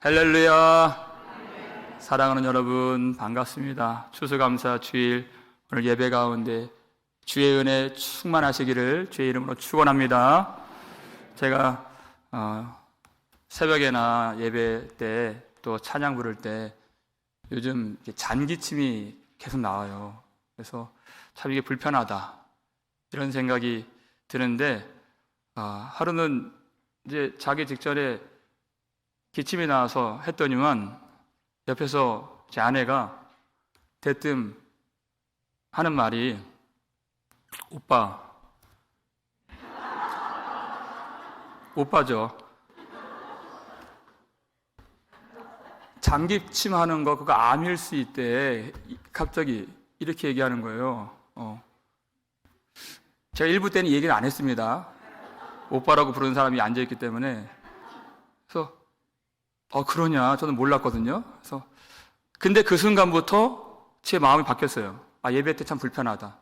할렐루야. 사랑하는 여러분 반갑습니다. 추수감사 주일 오늘 예배 가운데 주의 은혜 충만하시기를 주의 이름으로 축원합니다. 제가 새벽에나 예배 때 또 찬양 부를 때 요즘 잔기침이 계속 나와요. 그래서 참 이게 불편하다 이런 생각이 드는데 하루는 이제 자기 직전에 기침이 나와서 했더니만 옆에서 제 아내가 대뜸 하는 말이 오빠죠. 장기침 하는 거 그거 암일 수 있대. 갑자기 이렇게 얘기하는 거예요. 제가 일부 때는 얘기를 안 했습니다. 오빠라고 부르는 사람이 앉아있기 때문에. 그래서 그러냐? 저는 몰랐거든요. 그래서 근데 그 순간부터 제 마음이 바뀌었어요. 예배 때 참 불편하다.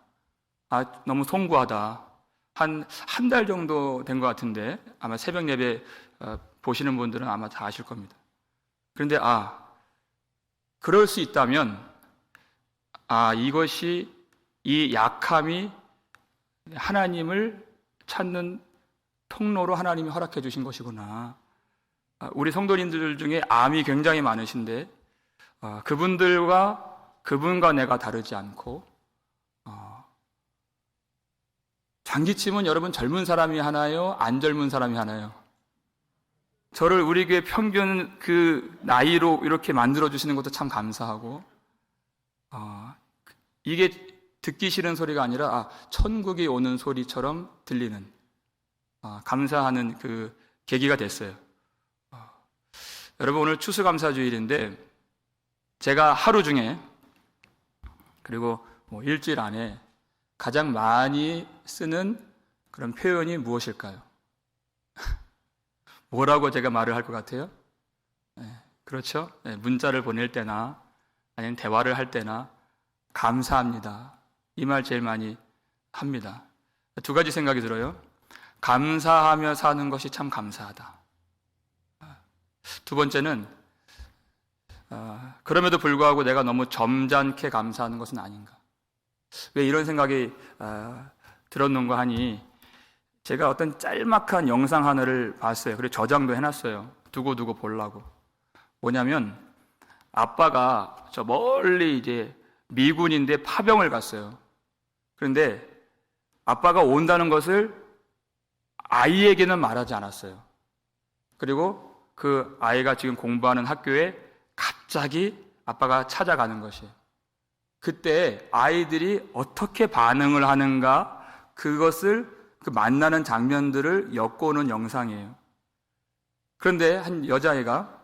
너무 송구하다. 한 달 정도 된 것 같은데 아마 새벽 예배 보시는 분들은 아마 다 아실 겁니다. 그런데 그럴 수 있다면 이것이 이 약함이 하나님을 찾는 통로로 하나님이 허락해 주신 것이구나. 우리 성도님들 중에 암이 굉장히 많으신데 그분과 내가 다르지 않고 장기침은 여러분 젊은 사람이 하나요? 안 젊은 사람이 하나요? 저를 우리 교회 평균 그 나이로 이렇게 만들어주시는 것도 참 감사하고 이게 듣기 싫은 소리가 아니라 천국이 오는 소리처럼 들리는 감사하는 그 계기가 됐어요. 여러분 오늘 추수감사주일인데 제가 하루 중에 그리고 일주일 안에 가장 많이 쓰는 그런 표현이 무엇일까요? 뭐라고 제가 말을 할 것 같아요? 그렇죠? 문자를 보낼 때나 아니면 대화를 할 때나 감사합니다. 이 말 제일 많이 합니다. 두 가지 생각이 들어요. 감사하며 사는 것이 참 감사하다. 두 번째는 그럼에도 불구하고 내가 너무 점잖게 감사하는 것은 아닌가. 왜 이런 생각이 들었는가 하니 제가 어떤 짤막한 영상 하나를 봤어요. 그리고 저장도 해놨어요. 두고두고 보려고. 뭐냐면 아빠가 저 멀리 이제 미군인데 파병을 갔어요. 그런데 아빠가 온다는 것을 아이에게는 말하지 않았어요. 그리고 그 아이가 지금 공부하는 학교에 갑자기 아빠가 찾아가는 것이에요. 그때 아이들이 어떻게 반응을 하는가 그것을 그 만나는 장면들을 엮어오는 영상이에요. 그런데 한 여자애가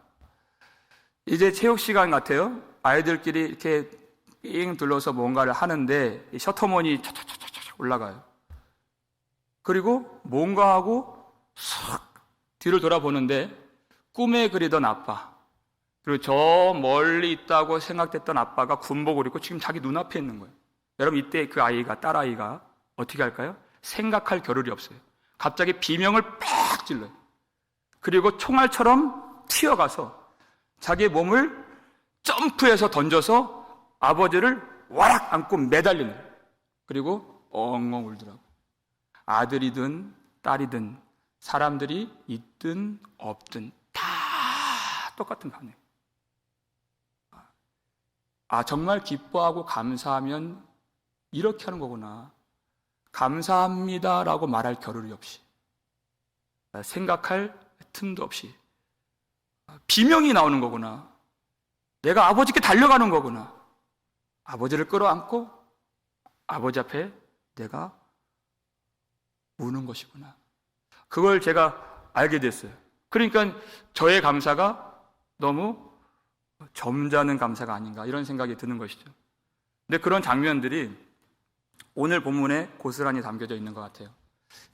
이제 체육 시간 같아요. 아이들끼리 이렇게 삥 둘러서 뭔가를 하는데 셔터먼이 차차차차 올라가요. 그리고 뭔가 하고 싹 뒤를 돌아보는데 꿈에 그리던 아빠 그리고 저 멀리 있다고 생각됐던 아빠가 군복을 입고 지금 자기 눈앞에 있는 거예요. 여러분 이때 그 아이가 딸아이가 어떻게 할까요? 생각할 겨를이 없어요. 갑자기 비명을 팍 질러요. 그리고 총알처럼 튀어가서 자기의 몸을 점프해서 던져서 아버지를 와락 안고 매달리는 거예요. 그리고 엉엉 울더라고요. 아들이든 딸이든 사람들이 있든 없든 다 똑같은 반응. 정말 기뻐하고 감사하면 이렇게 하는 거구나. 감사합니다라고 말할 겨를이 없이 생각할 틈도 없이 비명이 나오는 거구나. 내가 아버지께 달려가는 거구나. 아버지를 끌어안고 아버지 앞에 내가 우는 것이구나. 그걸 제가 알게 됐어요. 그러니까 저의 감사가 너무 점잖은 감사가 아닌가 이런 생각이 드는 것이죠. 근데 그런 장면들이 오늘 본문에 고스란히 담겨져 있는 것 같아요.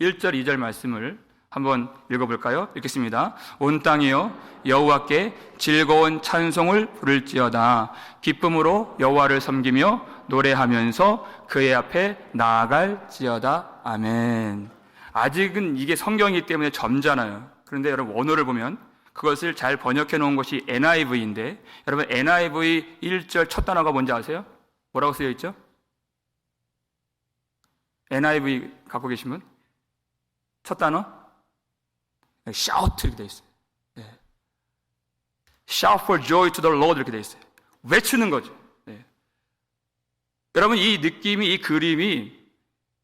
1절, 2절 말씀을 한번 읽어볼까요? 읽겠습니다. 온 땅이여 여호와께 즐거운 찬송을 부를지어다. 기쁨으로 여호와를 섬기며 노래하면서 그의 앞에 나아갈지어다. 아멘. 아직은 이게 성경이기 때문에 점잖아요. 그런데 여러분 원어를 보면 그것을 잘 번역해 놓은 것이 NIV인데, 여러분 NIV 1절 첫 단어가 뭔지 아세요? 뭐라고 쓰여 있죠? NIV 갖고 계신 분? 첫 단어? shout 이렇게 되어 있어요. 네. shout for joy to the Lord 이렇게 되어 있어요. 외치는 거죠. 네. 여러분 이 느낌이, 이 그림이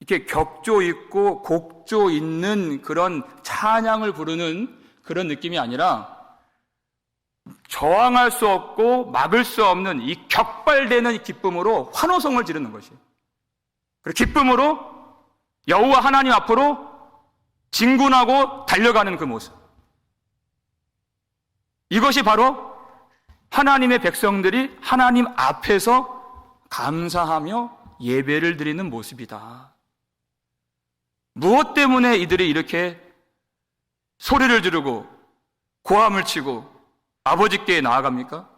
이렇게 격조 있고 곡조 있는 그런 찬양을 부르는 그런 느낌이 아니라 저항할 수 없고 막을 수 없는 이 격발되는 기쁨으로 환호성을 지르는 것이에요. 그리고 기쁨으로 여호와 하나님 앞으로 진군하고 달려가는 그 모습. 이것이 바로 하나님의 백성들이 하나님 앞에서 감사하며 예배를 드리는 모습이다. 무엇 때문에 이들이 이렇게 소리를 지르고 고함을 치고 아버지께 나아갑니까?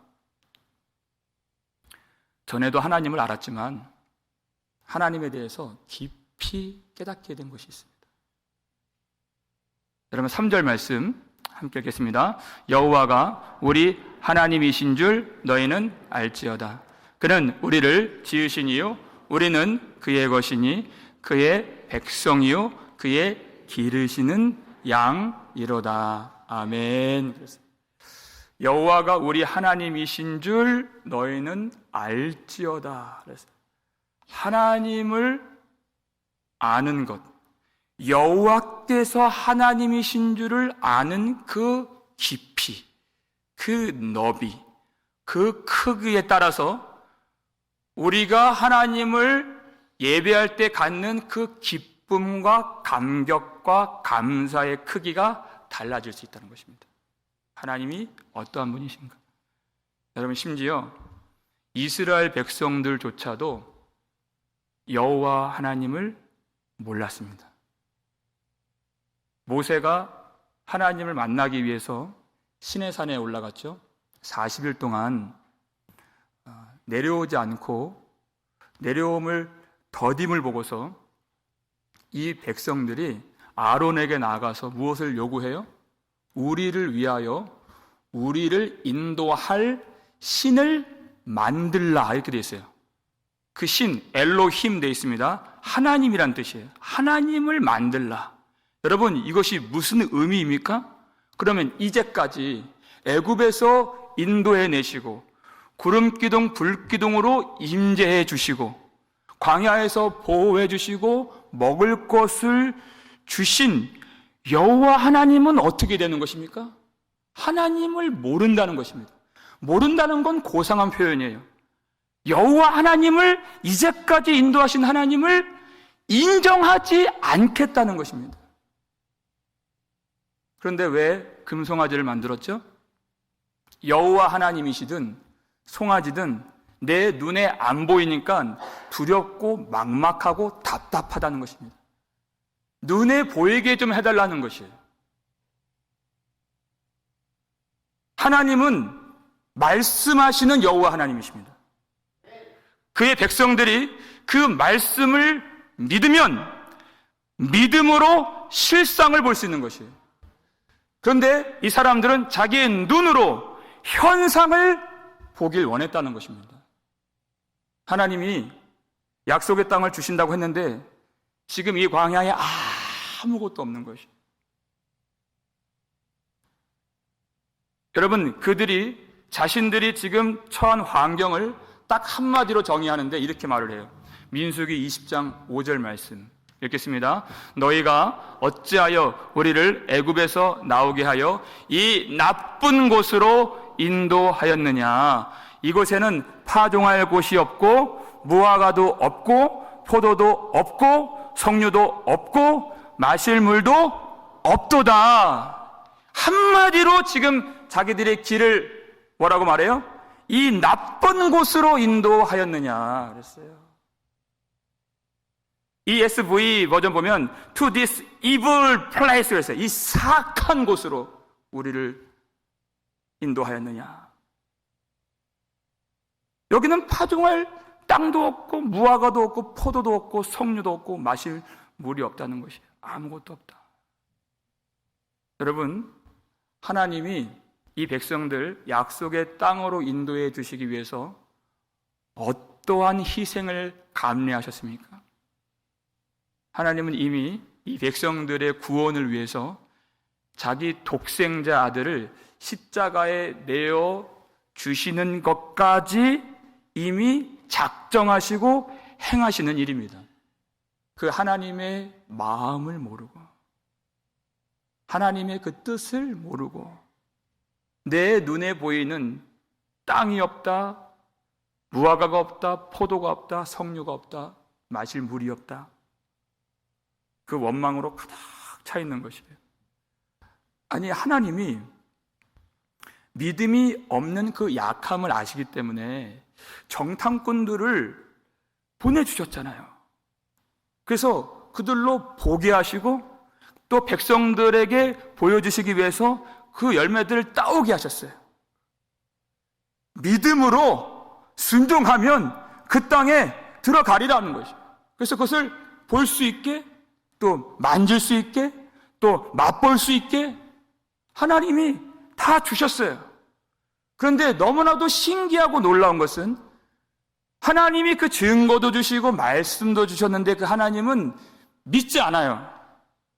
전에도 하나님을 알았지만 하나님에 대해서 깊이 깨닫게 된 것이 있습니다. 여러분 3절 말씀 함께 읽겠습니다. 여호와가 우리 하나님이신 줄 너희는 알지어다. 그는 우리를 지으시니요 우리는 그의 것이니 그의 백성이요 그의 기르시는 양이로다. 아멘. 여호와가 우리 하나님이신 줄 너희는 알지어다. 하나님을 아는 것, 여호와께서 하나님이신 줄을 아는 그 깊이, 그 너비, 그 크기에 따라서 우리가 하나님을 예배할 때 갖는 그 기쁨과 감격과 감사의 크기가 달라질 수 있다는 것입니다. 하나님이 어떠한 분이신가? 여러분 심지어 이스라엘 백성들조차도 여호와 하나님을 몰랐습니다. 모세가 하나님을 만나기 위해서 시내산에 올라갔죠. 40일 동안 내려오지 않고 내려옴을 더딤을 보고서 이 백성들이 아론에게 나아가서 무엇을 요구해요? 우리를 위하여 우리를 인도할 신을 만들라 이렇게 되어 있어요. 그 신, 엘로힘 되어 있습니다. 하나님이란 뜻이에요. 하나님을 만들라. 여러분 이것이 무슨 의미입니까? 그러면 이제까지 애굽에서 인도해 내시고 구름기둥 불기둥으로 임재해 주시고 광야에서 보호해 주시고 먹을 것을 주신 여호와 하나님은 어떻게 되는 것입니까? 하나님을 모른다는 것입니다. 모른다는 건 고상한 표현이에요. 여호와 하나님을, 이제까지 인도하신 하나님을 인정하지 않겠다는 것입니다. 그런데 왜 금송아지를 만들었죠? 여호와 하나님이시든 송아지든 내 눈에 안 보이니까 두렵고 막막하고 답답하다는 것입니다. 눈에 보이게 좀 해달라는 것이에요. 하나님은 말씀하시는 여호와 하나님이십니다. 그의 백성들이 그 말씀을 믿으면 믿음으로 실상을 볼 수 있는 것이에요. 그런데 이 사람들은 자기의 눈으로 현상을 보길 원했다는 것입니다. 하나님이 약속의 땅을 주신다고 했는데 지금 이 광야에 아무것도 없는 것이에요. 여러분, 그들이 자신들이 지금 처한 환경을 딱 한마디로 정의하는데 이렇게 말을 해요. 민수기 20장 5절 말씀 읽겠습니다. 너희가 어찌하여 우리를 애굽에서 나오게 하여 이 나쁜 곳으로 인도하였느냐. 이곳에는 파종할 곳이 없고 무화과도 없고 포도도 없고 석류도 없고 마실 물도 없도다. 한마디로 지금 자기들의 길을 뭐라고 말해요? 이 나쁜 곳으로 인도하였느냐 그랬어요. ESV 버전 보면 to this evil place 그랬어요. 이 사악한 곳으로 우리를 인도하였느냐. 여기는 파종할 땅도 없고 무화과도 없고 포도도 없고 석류도 없고 마실 물이 없다는 것이에요. 아무것도 없다. 여러분, 하나님이 이 백성들 약속의 땅으로 인도해 주시기 위해서 어떠한 희생을 감내하셨습니까? 하나님은 이미 이 백성들의 구원을 위해서 자기 독생자 아들을 십자가에 내어 주시는 것까지 이미 작정하시고 행하시는 일입니다. 그 하나님의 마음을 모르고 하나님의 그 뜻을 모르고 내 눈에 보이는 땅이 없다, 무화과가 없다, 포도가 없다, 석류가 없다, 마실 물이 없다, 그 원망으로 가득 차 있는 것이에요. 아니, 하나님이 믿음이 없는 그 약함을 아시기 때문에 정탐꾼들을 보내주셨잖아요. 그래서 그들로 보게 하시고 또 백성들에게 보여주시기 위해서 그 열매들을 따오게 하셨어요. 믿음으로 순종하면 그 땅에 들어가리라는 것이에요. 그래서 그것을 볼 수 있게, 또 만질 수 있게, 또 맛볼 수 있게 하나님이 다 주셨어요. 그런데 너무나도 신기하고 놀라운 것은 하나님이 그 증거도 주시고 말씀도 주셨는데 그 하나님은 믿지 않아요.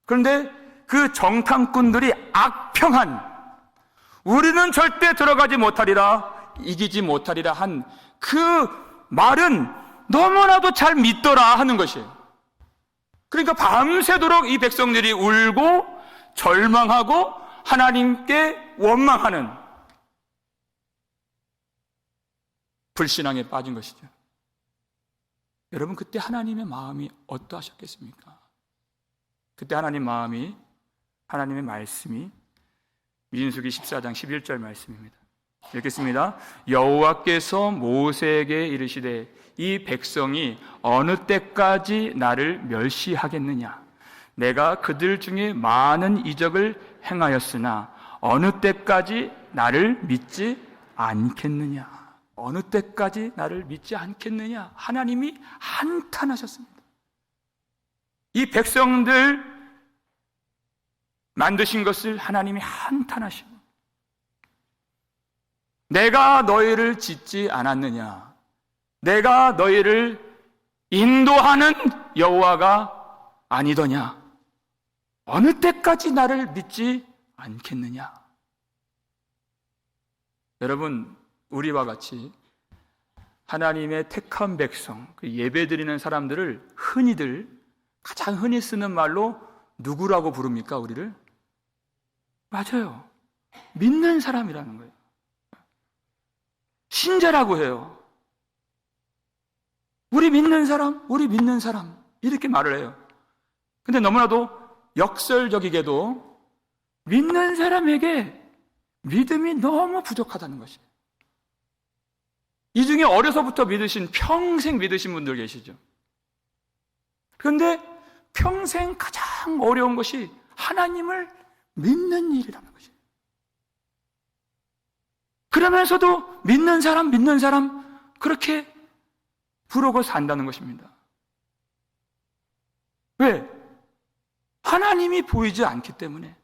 그런데 그 정탐꾼들이 악평한, 우리는 절대 들어가지 못하리라, 이기지 못하리라 한 그 말은 너무나도 잘 믿더라 하는 것이에요. 그러니까 밤새도록 이 백성들이 울고 절망하고 하나님께 원망하는 불신앙에 빠진 것이죠. 여러분, 그때 하나님의 마음이 어떠하셨겠습니까? 그때 하나님의 말씀이 민수기 14장 11절 말씀입니다. 읽겠습니다. 여호와께서 모세에게 이르시되 이 백성이 어느 때까지 나를 멸시하겠느냐? 내가 그들 중에 많은 이적을 행하였으나 어느 때까지 나를 믿지 않겠느냐? 어느 때까지 나를 믿지 않겠느냐? 하나님이 한탄하셨습니다. 이 백성들 만드신 것을 하나님이 한탄하시고, 내가 너희를 짓지 않았느냐? 내가 너희를 인도하는 여호와가 아니더냐? 어느 때까지 나를 믿지 않겠느냐? 여러분, 우리와 같이 하나님의 택한 백성, 그 예배드리는 사람들을 가장 흔히 쓰는 말로 누구라고 부릅니까? 우리를? 맞아요. 믿는 사람이라는 거예요. 신자라고 해요. 우리 믿는 사람 이렇게 말을 해요. 근데 너무나도 역설적이게도 믿는 사람에게 믿음이 너무 부족하다는 것이에요. 이 중에 어려서부터 평생 믿으신 분들 계시죠. 그런데 평생 가장 어려운 것이 하나님을 믿는 일이라는 것이에요. 그러면서도 믿는 사람 그렇게 부르고 산다는 것입니다. 왜? 하나님이 보이지 않기 때문에,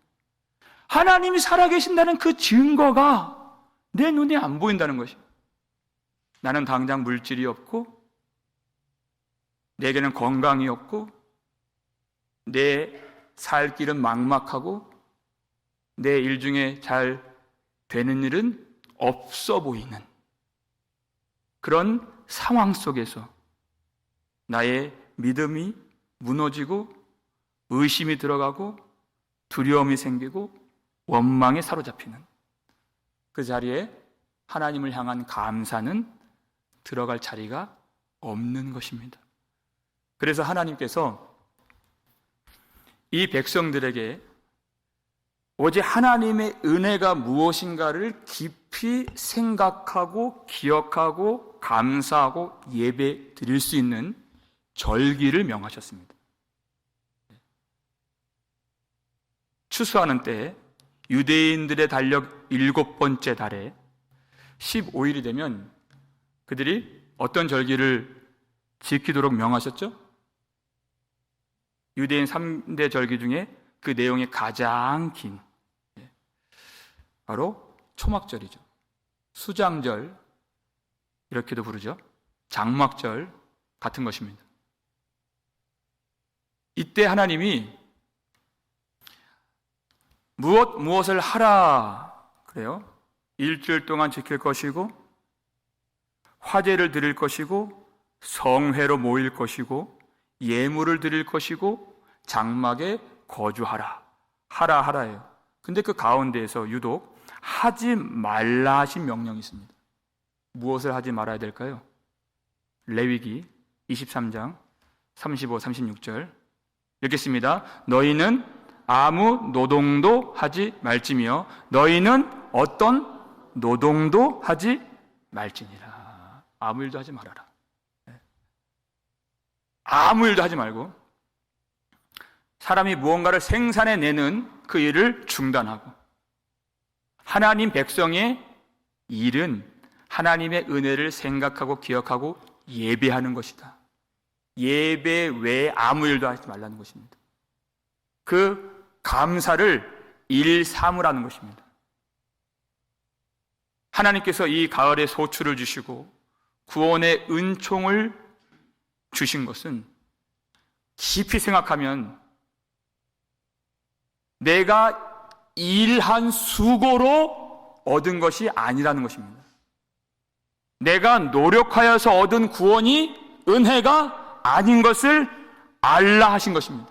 하나님이 살아계신다는 그 증거가 내 눈에 안 보인다는 것이에요. 나는 당장 물질이 없고, 내게는 건강이 없고, 내 살 길은 막막하고, 내 일 중에 잘 되는 일은 없어 보이는 그런 상황 속에서 나의 믿음이 무너지고 의심이 들어가고 두려움이 생기고 원망에 사로잡히는 그 자리에 하나님을 향한 감사는 들어갈 자리가 없는 것입니다. 그래서 하나님께서 이 백성들에게 오직 하나님의 은혜가 무엇인가를 깊이 생각하고 기억하고 감사하고 예배 드릴 수 있는 절기를 명하셨습니다. 추수하는 때에 유대인들의 달력 7번째 달에 15일이 되면 그들이 어떤 절기를 지키도록 명하셨죠? 유대인 3대 절기 중에 그 내용이 가장 긴 바로 초막절이죠. 수장절 이렇게도 부르죠. 장막절 같은 것입니다. 이때 하나님이 무엇을 하라 그래요? 일주일 동안 지킬 것이고 화제를 드릴 것이고 성회로 모일 것이고 예물을 드릴 것이고 장막에 거주하라. 하라예요. 근데 그 가운데에서 유독 하지 말라 하신 명령이 있습니다. 무엇을 하지 말아야 될까요? 레위기 23장 35, 36절 읽겠습니다. 너희는 아무 노동도 하지 말지며 너희는 어떤 노동도 하지 말지니라. 아무 일도 하지 말아라. 아무 일도 하지 말고 사람이 무언가를 생산해내는 그 일을 중단하고 하나님 백성의 일은 하나님의 은혜를 생각하고 기억하고 예배하는 것이다. 예배 외에 아무 일도 하지 말라는 것입니다. 그 감사를 일 삼으라는 것입니다. 하나님께서 이 가을에 소출을 주시고 구원의 은총을 주신 것은 깊이 생각하면 내가 일한 수고로 얻은 것이 아니라는 것입니다. 내가 노력하여서 얻은 구원이 은혜가 아닌 것을 알라 하신 것입니다.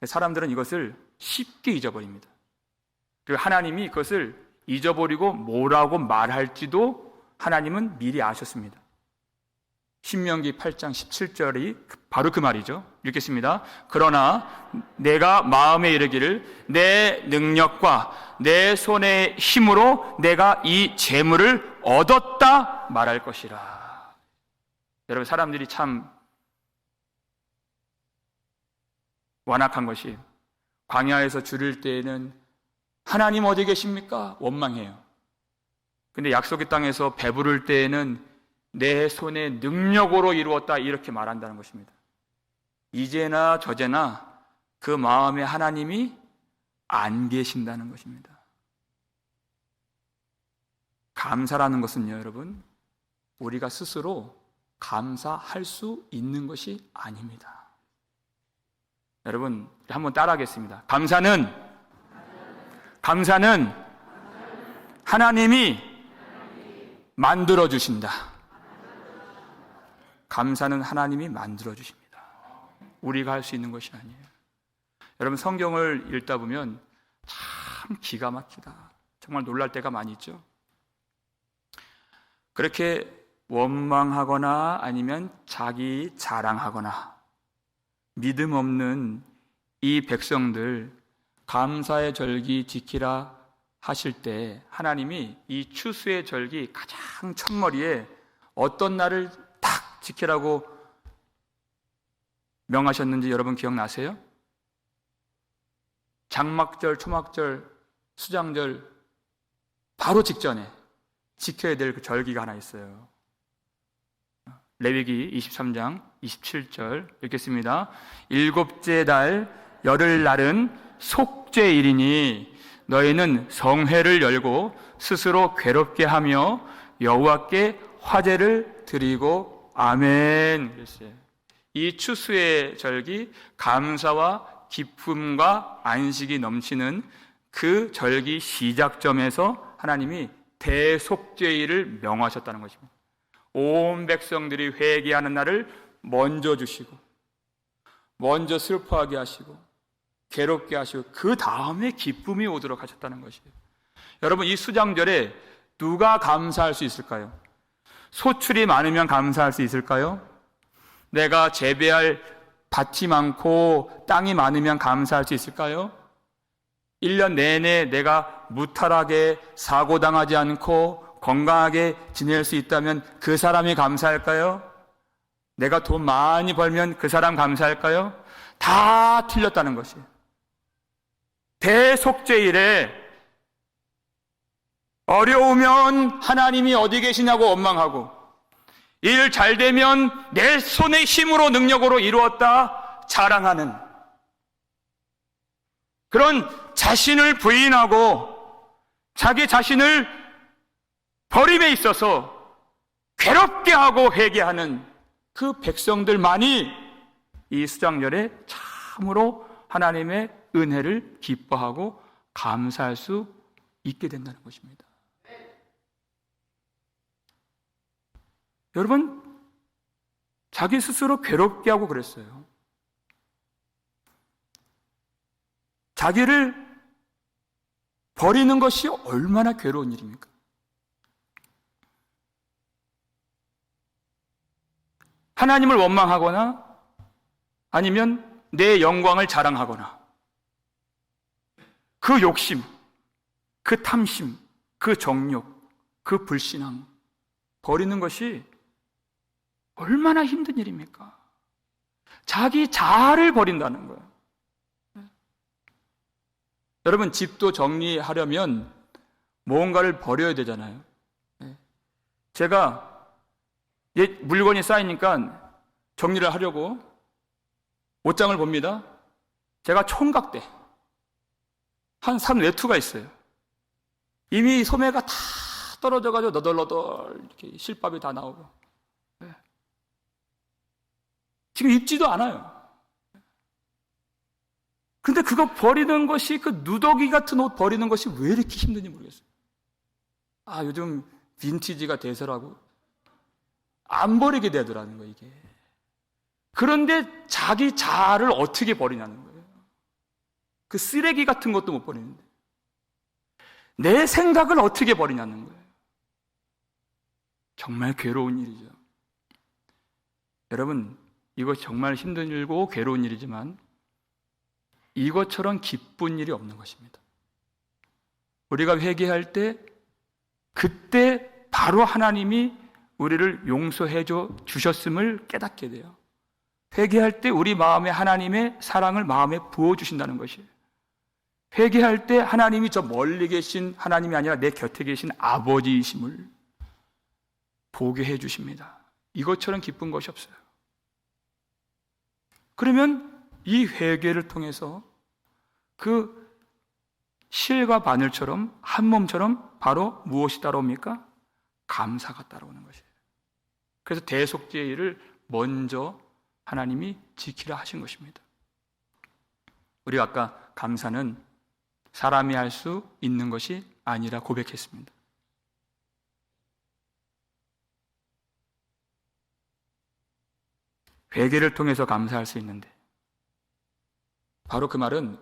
사람들은 이것을 쉽게 잊어버립니다. 그리고 하나님이 그것을 잊어버리고 뭐라고 말할지도 하나님은 미리 아셨습니다. 신명기 8장 17절이 바로 그 말이죠. 읽겠습니다. 그러나 내가 마음에 이르기를 내 능력과 내 손의 힘으로 내가 이 재물을 얻었다 말할 것이라. 여러분, 사람들이 참 완악한 것이 광야에서 줄일 때에는 하나님 어디 계십니까? 원망해요. 근데 약속의 땅에서 배부를 때에는 내 손의 능력으로 이루었다 이렇게 말한다는 것입니다. 이제나 저제나 그 마음에 하나님이 안 계신다는 것입니다. 감사라는 것은요, 여러분, 우리가 스스로 감사할 수 있는 것이 아닙니다. 여러분, 한번 따라하겠습니다. 감사는 하나님이 만들어 주신다. 감사는 하나님이 만들어 주십니다. 우리가 할 수 있는 것이 아니에요. 여러분, 성경을 읽다 보면 참 기가 막히다. 정말 놀랄 때가 많이 있죠. 그렇게 원망하거나 아니면 자기 자랑하거나 믿음 없는 이 백성들 감사의 절기 지키라 하실 때 하나님이 이 추수의 절기 가장 첫머리에 어떤 날을 딱 지키라고 명하셨는지 여러분 기억나세요? 장막절, 초막절, 수장절 바로 직전에 지켜야 될 그 절기가 하나 있어요. 레위기 23장 27절 읽겠습니다. 일곱째 달 열흘날은 속죄일이니 너희는 성회를 열고 스스로 괴롭게 하며 여호와께 화제를 드리고 아멘. 그랬어요. 이 추수의 절기, 감사와 기쁨과 안식이 넘치는 그 절기 시작점에서 하나님이 대속죄일을 명하셨다는 것입니다. 온 백성들이 회개하는 날을 먼저 주시고 먼저 슬퍼하게 하시고 괴롭게 하시고 그 다음에 기쁨이 오도록 하셨다는 것이에요. 여러분, 이 수장절에 누가 감사할 수 있을까요? 소출이 많으면 감사할 수 있을까요? 내가 재배할 밭이 많고 땅이 많으면 감사할 수 있을까요? 1년 내내 내가 무탈하게 사고당하지 않고 건강하게 지낼 수 있다면 그 사람이 감사할까요? 내가 돈 많이 벌면 그 사람 감사할까요? 다 틀렸다는 것이에요. 대속죄일에 어려우면 하나님이 어디 계시냐고 원망하고 일 잘 되면 내 손의 힘으로 능력으로 이루었다 자랑하는 그런 자신을 부인하고 자기 자신을 버림에 있어서 괴롭게 하고 회개하는 그 백성들만이 이 수장절에 참으로 하나님의 은혜를 기뻐하고 감사할 수 있게 된다는 것입니다. 여러분, 자기 스스로 괴롭게 하고 그랬어요. 자기를 버리는 것이 얼마나 괴로운 일입니까? 하나님을 원망하거나 아니면 내 영광을 자랑하거나 그 욕심, 그 탐심, 그 정욕, 그 불신앙 버리는 것이 얼마나 힘든 일입니까? 자기 자아를 버린다는 거예요. 여러분, 집도 정리하려면 뭔가를 버려야 되잖아요. 제가 물건이 쌓이니까 정리를 하려고 옷장을 봅니다. 제가 총각대 한 산 외투가 있어요. 이미 소매가 다 떨어져가지고 너덜너덜 이렇게 실밥이 다 나오고 지금 입지도 않아요. 근데 그거 버리는 것이, 그 누더기 같은 옷 버리는 것이 왜 이렇게 힘든지 모르겠어요. 요즘 빈티지가 대세라고 안 버리게 되더라는 거예요, 이게. 그런데 자기 자아를 어떻게 버리냐는 거예요. 그 쓰레기 같은 것도 못 버리는데 내 생각을 어떻게 버리냐는 거예요. 정말 괴로운 일이죠. 여러분, 이거 정말 힘든 일고 괴로운 일이지만 이것처럼 기쁜 일이 없는 것입니다. 우리가 회개할 때 그때 바로 하나님이 우리를 용서해 주셨음을 깨닫게 돼요. 회개할 때 우리 마음에 하나님의 사랑을 마음에 부어주신다는 것이에요. 회개할 때 하나님이 저 멀리 계신 하나님이 아니라 내 곁에 계신 아버지이심을 보게 해주십니다. 이것처럼 기쁜 것이 없어요. 그러면 이 회개를 통해서 그 실과 바늘처럼 한 몸처럼 바로 무엇이 따라옵니까? 감사가 따라오는 것이에요. 그래서 대속죄를 먼저 하나님이 지키라 하신 것입니다. 우리가 아까 감사는 사람이 할 수 있는 것이 아니라 고백했습니다. 회개를 통해서 감사할 수 있는데 바로 그 말은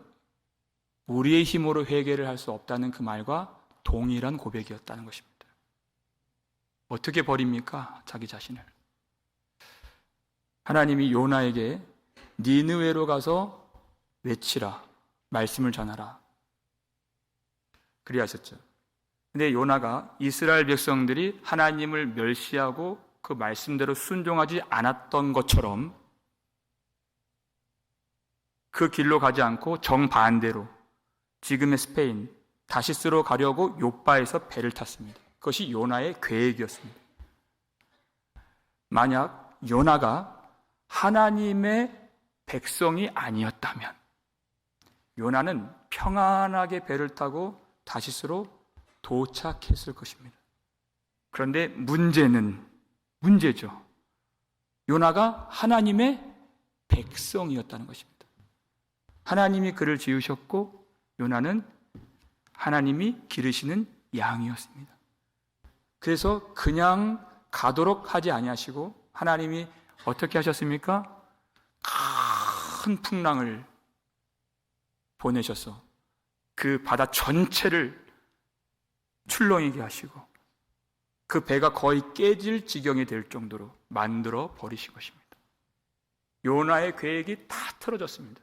우리의 힘으로 회개를 할 수 없다는 그 말과 동일한 고백이었다는 것입니다. 어떻게 버립니까? 자기 자신을. 하나님이 요나에게 니느웨로 가서 외치라, 말씀을 전하라 그리하셨죠. 근데 요나가 이스라엘 백성들이 하나님을 멸시하고 그 말씀대로 순종하지 않았던 것처럼 그 길로 가지 않고 정반대로 지금의 스페인 다시스로 가려고 요빠에서 배를 탔습니다. 그것이 요나의 계획이었습니다. 만약 요나가 하나님의 백성이 아니었다면 요나는 평안하게 배를 타고 다시스로 도착했을 것입니다. 그런데 문제죠. 요나가 하나님의 백성이었다는 것입니다. 하나님이 그를 지으셨고 요나는 하나님이 기르시는 양이었습니다. 그래서 그냥 가도록 하지 아니하시고 하나님이 어떻게 하셨습니까? 큰 풍랑을 보내셔서 그 바다 전체를 출렁이게 하시고 그 배가 거의 깨질 지경이 될 정도로 만들어 버리신 것입니다. 요나의 계획이 다 틀어졌습니다.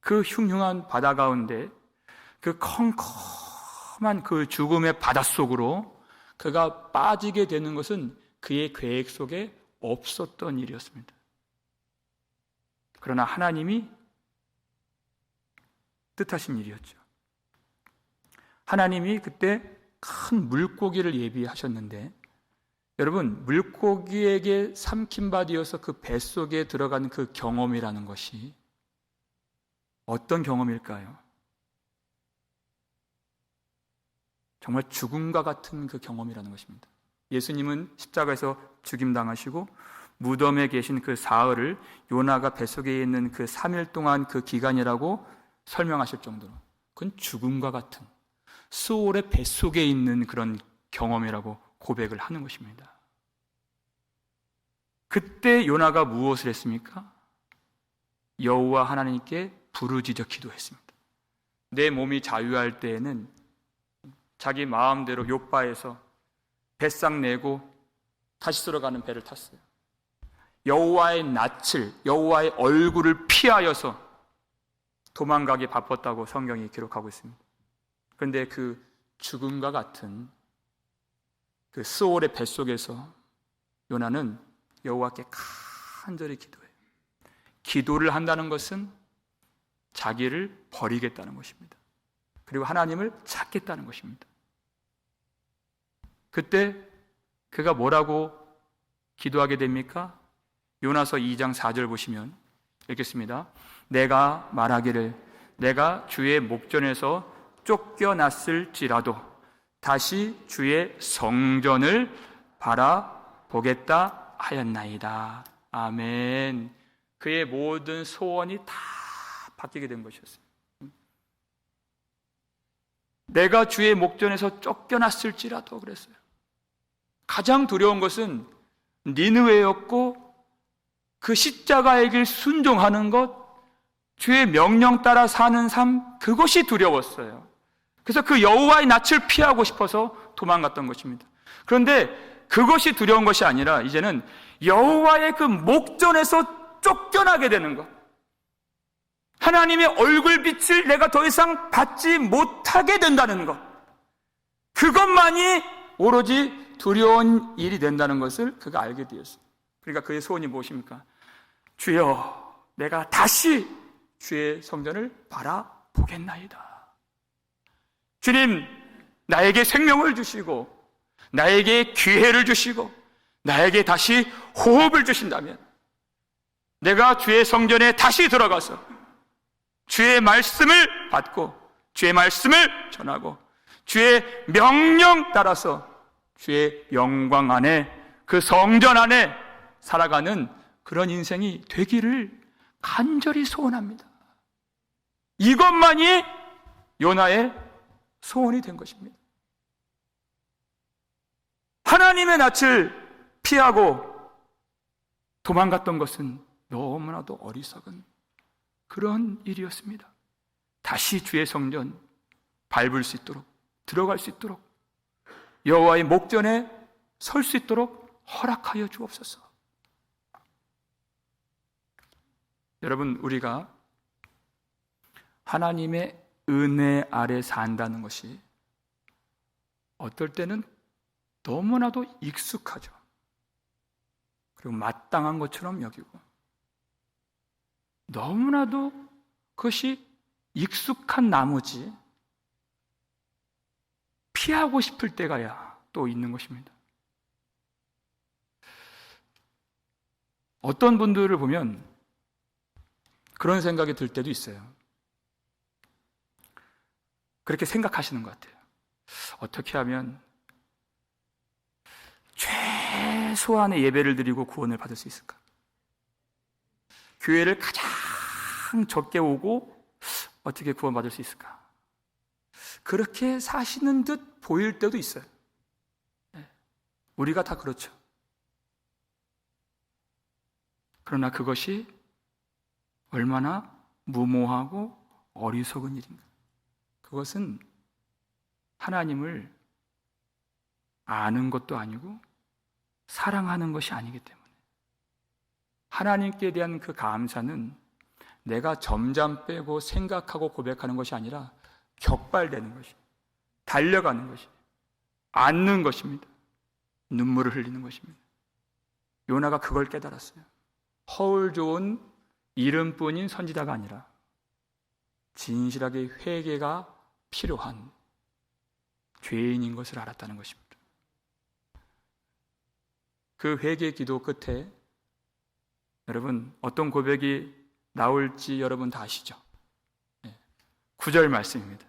그 흉흉한 바다 가운데 그 컴컴한 그 죽음의 바닷속으로 그가 빠지게 되는 것은 그의 계획 속에 없었던 일이었습니다. 그러나 하나님이 뜻하신 일이었죠. 하나님이 그때 큰 물고기를 예비하셨는데 여러분, 물고기에게 삼킨 바 되어서 그 뱃속에 들어간 그 경험이라는 것이 어떤 경험일까요? 정말 죽음과 같은 그 경험이라는 것입니다. 예수님은 십자가에서 죽임당하시고 무덤에 계신 그 사흘을 요나가 뱃속에 있는 그 3일 동안 그 기간이라고 설명하실 정도로 그건 죽음과 같은 수올의 뱃속에 있는 그런 경험이라고 고백을 하는 것입니다. 그때 요나가 무엇을 했습니까? 여호와 하나님께 부르짖어 기도했습니다. 내 몸이 자유할 때에는 자기 마음대로 욥바에서 뱃상 내고 다시스로 가는 배를 탔어요. 여호와의 낯을, 여호와의 얼굴을 피하여서 도망가기 바빴다고 성경이 기록하고 있습니다. 그런데 그 죽음과 같은 그 스올의 뱃속에서 요나는 여호와께 간절히 기도해요. 기도를 한다는 것은 자기를 버리겠다는 것입니다. 그리고 하나님을 찾겠다는 것입니다. 그때 그가 뭐라고 기도하게 됩니까? 요나서 2장 4절 보시면 읽겠습니다. 내가 말하기를 내가 주의 목전에서 쫓겨났을지라도 다시 주의 성전을 바라보겠다 하였나이다. 아멘. 그의 모든 소원이 다 바뀌게 된 것이었어요. 내가 주의 목전에서 쫓겨났을지라도 그랬어요. 가장 두려운 것은 니느웨였고 그 십자가의 길 순종하는 것, 주의 명령 따라 사는 삶, 그것이 두려웠어요. 그래서 그 여호와의 낯을 피하고 싶어서 도망갔던 것입니다. 그런데 그것이 두려운 것이 아니라 이제는 여호와의 그 목전에서 쫓겨나게 되는 것, 하나님의 얼굴빛을 내가 더 이상 받지 못하게 된다는 것, 그것만이 오로지 두려운 일이 된다는 것을 그가 알게 되었어요. 그러니까 그의 소원이 무엇입니까? 주여, 내가 다시 주의 성전을 바라보겠나이다. 주님, 나에게 생명을 주시고 나에게 기회를 주시고 나에게 다시 호흡을 주신다면 내가 주의 성전에 다시 들어가서 주의 말씀을 받고 주의 말씀을 전하고 주의 명령 따라서 주의 영광 안에, 그 성전 안에 살아가는 그런 인생이 되기를 간절히 소원합니다. 이것만이 요나의 소원이 된 것입니다. 하나님의 낯을 피하고 도망갔던 것은 너무나도 어리석은 그런 일이었습니다. 다시 주의 성전 밟을 수 있도록, 들어갈 수 있도록, 여호와의 목전에 설 수 있도록 허락하여 주옵소서. 여러분, 우리가 하나님의 은혜 아래 산다는 것이 어떨 때는 너무나도 익숙하죠. 그리고 마땅한 것처럼 여기고 너무나도 그것이 익숙한 나머지 피하고 싶을 때가야 또 있는 것입니다. 어떤 분들을 보면 그런 생각이 들 때도 있어요. 그렇게 생각하시는 것 같아요. 어떻게 하면 최소한의 예배를 드리고 구원을 받을 수 있을까? 교회를 가장 적게 오고 어떻게 구원받을 수 있을까? 그렇게 사시는 듯 보일 때도 있어요. 우리가 다 그렇죠. 그러나 그것이 얼마나 무모하고 어리석은 일인가? 그것은 하나님을 아는 것도 아니고 사랑하는 것이 아니기 때문에 하나님께 대한 그 감사는 내가 점점 빼고 생각하고 고백하는 것이 아니라 격발되는 것이, 달려가는 것이, 앉는 것입니다. 눈물을 흘리는 것입니다. 요나가 그걸 깨달았어요. 허울 좋은 이름뿐인 선지자가 아니라 진실하게 회개가 필요한 죄인인 것을 알았다는 것입니다. 그 회개 기도 끝에 여러분 어떤 고백이 나올지 여러분 다 아시죠? 9절 말씀입니다.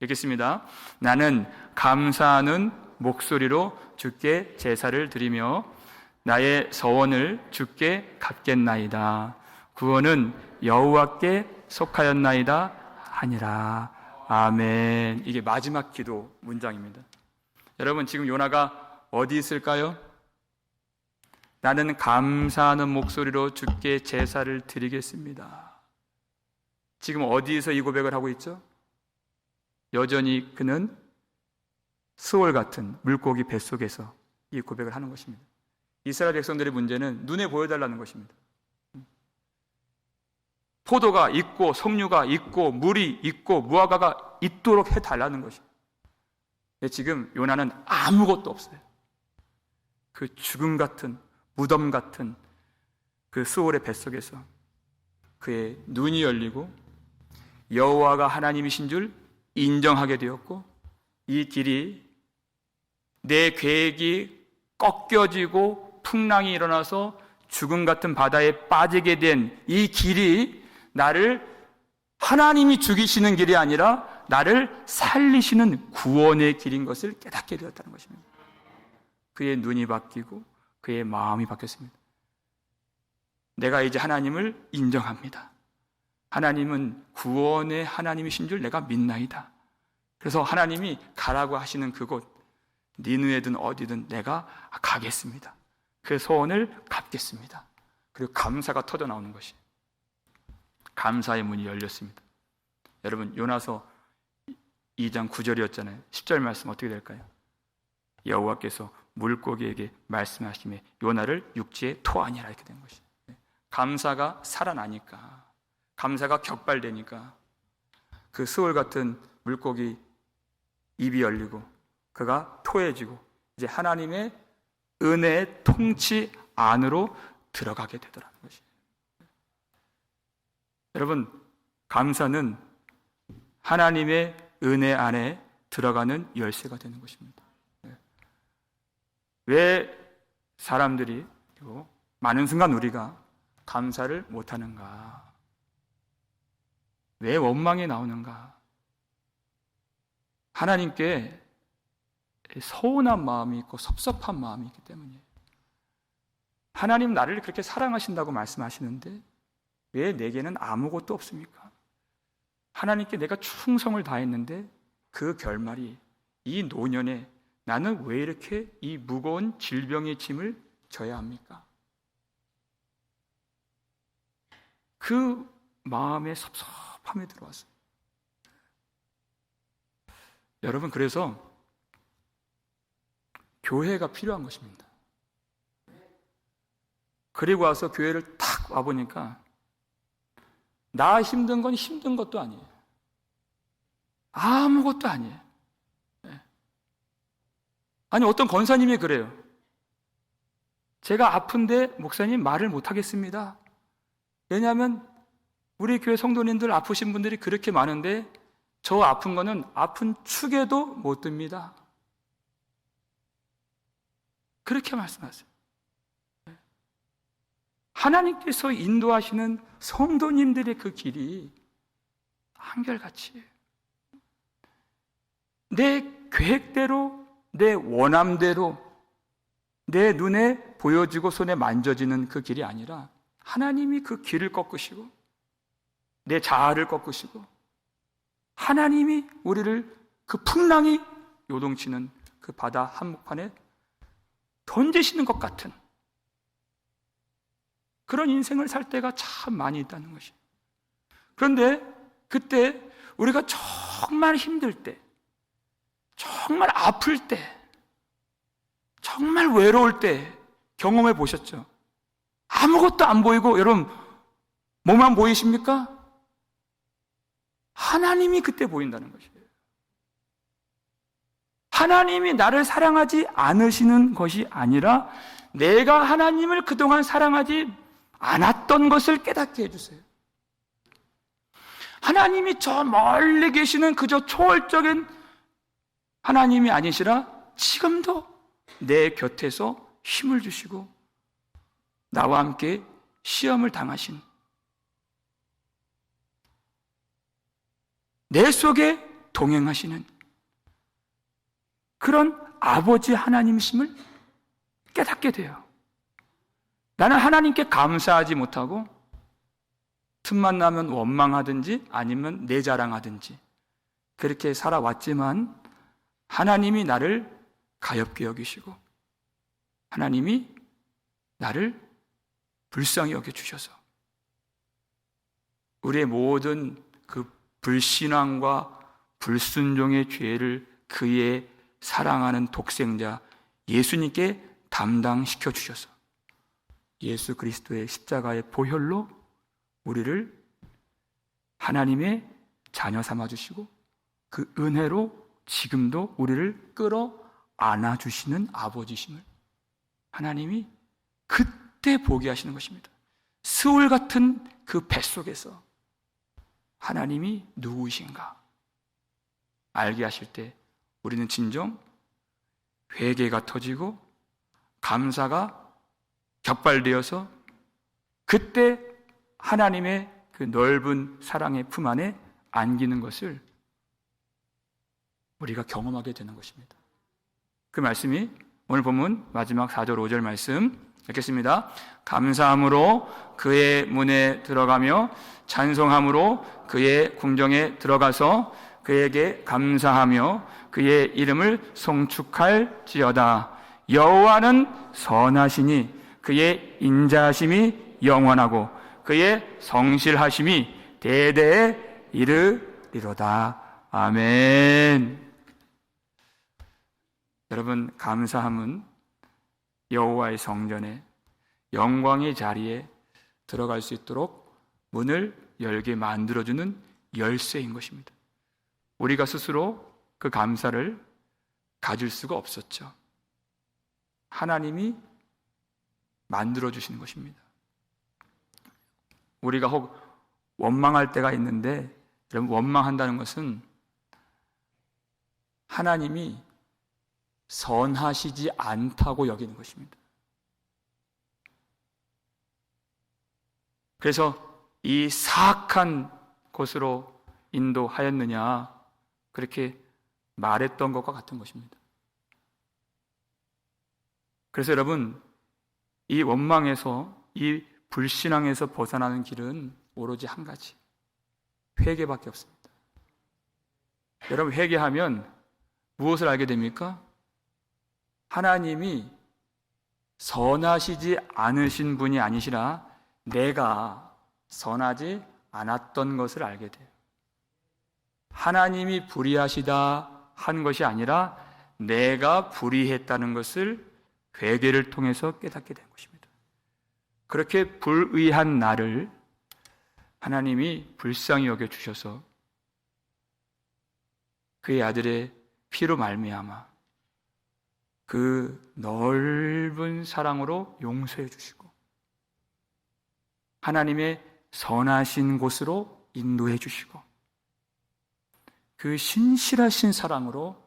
읽겠습니다. 나는 감사하는 목소리로 주께 제사를 드리며 나의 서원을 주께 갚겠나이다. 구원은 여호와께 속하였나이다 하니라. 아멘. 이게 마지막 기도 문장입니다. 여러분, 지금 요나가 어디 있을까요? 나는 감사하는 목소리로 주께 제사를 드리겠습니다. 지금 어디에서 이 고백을 하고 있죠? 여전히 그는 스올 같은 물고기 뱃속에서 이 고백을 하는 것입니다. 이스라엘 백성들의 문제는 눈에 보여달라는 것입니다. 포도가 있고 석류가 있고 물이 있고 무화과가 있도록 해달라는 것입니다. 지금 요나는 아무것도 없어요. 그 죽음 같은 무덤 같은 그 스올의 뱃속에서 그의 눈이 열리고 여호와가 하나님이신 줄 인정하게 되었고, 이 길이 내 계획이 꺾여지고 풍랑이 일어나서 죽음 같은 바다에 빠지게 된 이 길이 나를 하나님이 죽이시는 길이 아니라 나를 살리시는 구원의 길인 것을 깨닫게 되었다는 것입니다. 그의 눈이 바뀌고 그의 마음이 바뀌었습니다. 내가 이제 하나님을 인정합니다. 하나님은 구원의 하나님이신 줄 내가 믿나이다. 그래서 하나님이 가라고 하시는 그곳, 니느웨든 어디든 내가 가겠습니다. 그 소원을 갚겠습니다. 그리고 감사가 터져 나오는 것이, 감사의 문이 열렸습니다. 여러분, 요나서 2장 9절이었잖아요. 10절 말씀 어떻게 될까요? 여호와께서 물고기에게 말씀하시며 요나를 육지에 토하니라, 이렇게 된 것이. 감사가 살아나니까, 감사가 격발되니까 그 스올 같은 물고기 입이 열리고 그가 토해지고 이제 하나님의 은혜의 통치 안으로 들어가게 되더라는 것이. 여러분, 감사는 하나님의 은혜 안에 들어가는 열쇠가 되는 것입니다. 왜 사람들이, 그리고 많은 순간 우리가 감사를 못하는가? 왜 원망이 나오는가? 하나님께 서운한 마음이 있고 섭섭한 마음이 있기 때문이에요. 하나님 나를 그렇게 사랑하신다고 말씀하시는데 왜 내게는 아무것도 없습니까? 하나님께 내가 충성을 다했는데 그 결말이 이 노년에 나는 왜 이렇게 이 무거운 질병의 짐을 져야 합니까? 그 마음에 섭섭함이 들어왔어요. 여러분, 그래서 교회가 필요한 것입니다. 그리고 와서 교회를 탁 와보니까 나 힘든 건 힘든 것도 아니에요. 아무것도 아니에요. 아니, 어떤 권사님이 그래요. 제가 아픈데 목사님 말을 못하겠습니다. 왜냐하면 우리 교회 성도님들 아프신 분들이 그렇게 많은데 저 아픈 거는 아픈 축에도 못 듭니다. 그렇게 말씀하세요. 하나님께서 인도하시는 성도님들의 그 길이 한결같이 내 계획대로, 내 원함대로 내 눈에 보여지고 손에 만져지는 그 길이 아니라 하나님이 그 길을 꺾으시고 내 자아를 꺾으시고 하나님이 우리를 그 풍랑이 요동치는 그 바다 한복판에 던지시는 것 같은 그런 인생을 살 때가 참 많이 있다는 것이. 그런데 그때 우리가 정말 힘들 때, 정말 아플 때, 정말 외로울 때 경험해 보셨죠? 아무것도 안 보이고 여러분 뭐만 보이십니까? 하나님이 그때 보인다는 것이에요. 하나님이 나를 사랑하지 않으시는 것이 아니라 내가 하나님을 그동안 사랑하지 않았던 것을 깨닫게 해주세요. 하나님이 저 멀리 계시는 그저 초월적인 하나님이 아니시라 지금도 내 곁에서 힘을 주시고 나와 함께 시험을 당하신, 내 속에 동행하시는 그런 아버지 하나님이심을 깨닫게 돼요. 나는 하나님께 감사하지 못하고 틈만 나면 원망하든지 아니면 내 자랑하든지 그렇게 살아왔지만 하나님이 나를 가엾게 여기시고 하나님이 나를 불쌍히 여겨주셔서 우리의 모든 그 불신앙과 불순종의 죄를 그의 사랑하는 독생자 예수님께 담당시켜 주셔서 예수 그리스도의 십자가의 보혈로 우리를 하나님의 자녀 삼아 주시고 그 은혜로 지금도 우리를 끌어 안아 주시는 아버지심을 하나님이 그때 보게 하시는 것입니다. 스올 같은 그 뱃속에서 하나님이 누구이신가 알게 하실 때 우리는 진정 회개가 터지고 감사가 격발되어서 그때 하나님의 그 넓은 사랑의 품 안에 안기는 것을 우리가 경험하게 되는 것입니다. 그 말씀이 오늘 본문 마지막 4절 5절 말씀 읽겠습니다. 감사함으로 그의 문에 들어가며 찬송함으로 그의 궁정에 들어가서 그에게 감사하며 그의 이름을 송축할지어다. 여호와는 선하시니 그의 인자하심이 영원하고 그의 성실하심이 대대에 이르리로다. 아멘. 여러분, 감사함은 여호와의 성전에 영광의 자리에 들어갈 수 있도록 문을 열게 만들어주는 열쇠인 것입니다. 우리가 스스로 그 감사를 가질 수가 없었죠. 하나님이 만들어주시는 것입니다. 우리가 혹 원망할 때가 있는데 여러분, 원망한다는 것은 하나님이 선하시지 않다고 여기는 것입니다. 그래서 이 사악한 곳으로 인도하였느냐 그렇게 말했던 것과 같은 것입니다. 그래서 여러분, 이 원망에서 이 불신앙에서 벗어나는 길은 오로지 한 가지, 회개밖에 없습니다. 여러분, 회개하면 무엇을 알게 됩니까? 하나님이 선하시지 않으신 분이 아니시라 내가 선하지 않았던 것을 알게 돼요. 하나님이 불의하시다 한 것이 아니라 내가 불의했다는 것을 회개를 통해서 깨닫게 된 것입니다. 그렇게 불의한 나를 하나님이 불쌍히 여겨주셔서 그의 아들의 피로 말미암아 그 넓은 사랑으로 용서해 주시고 하나님의 선하신 곳으로 인도해 주시고 그 신실하신 사랑으로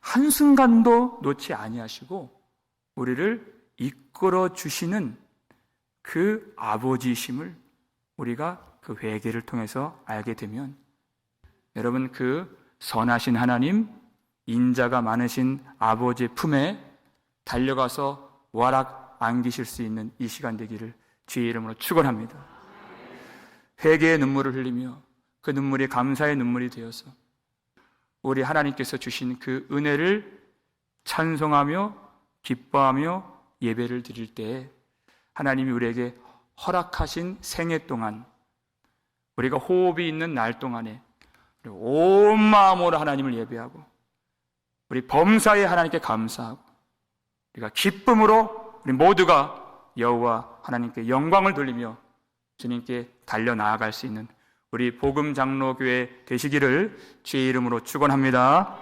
한순간도 놓지 아니하시고 우리를 이끌어 주시는 그 아버지이심을 우리가 그 회개를 통해서 알게 되면 여러분, 그 선하신 하나님, 인자가 많으신 아버지의 품에 달려가서 와락 안기실 수 있는 이 시간 되기를 주의 이름으로 축원합니다. 회개의 눈물을 흘리며 그 눈물이 감사의 눈물이 되어서 우리 하나님께서 주신 그 은혜를 찬송하며 기뻐하며 예배를 드릴 때 하나님이 우리에게 허락하신 생애 동안 우리가 호흡이 있는 날 동안에 온 마음으로 하나님을 예배하고 우리 범사에 하나님께 감사하고 우리가 기쁨으로 우리 모두가 여호와 하나님께 영광을 돌리며 주님께 달려나아갈 수 있는 우리 복음장로교회 되시기를 주의 이름으로 축원합니다.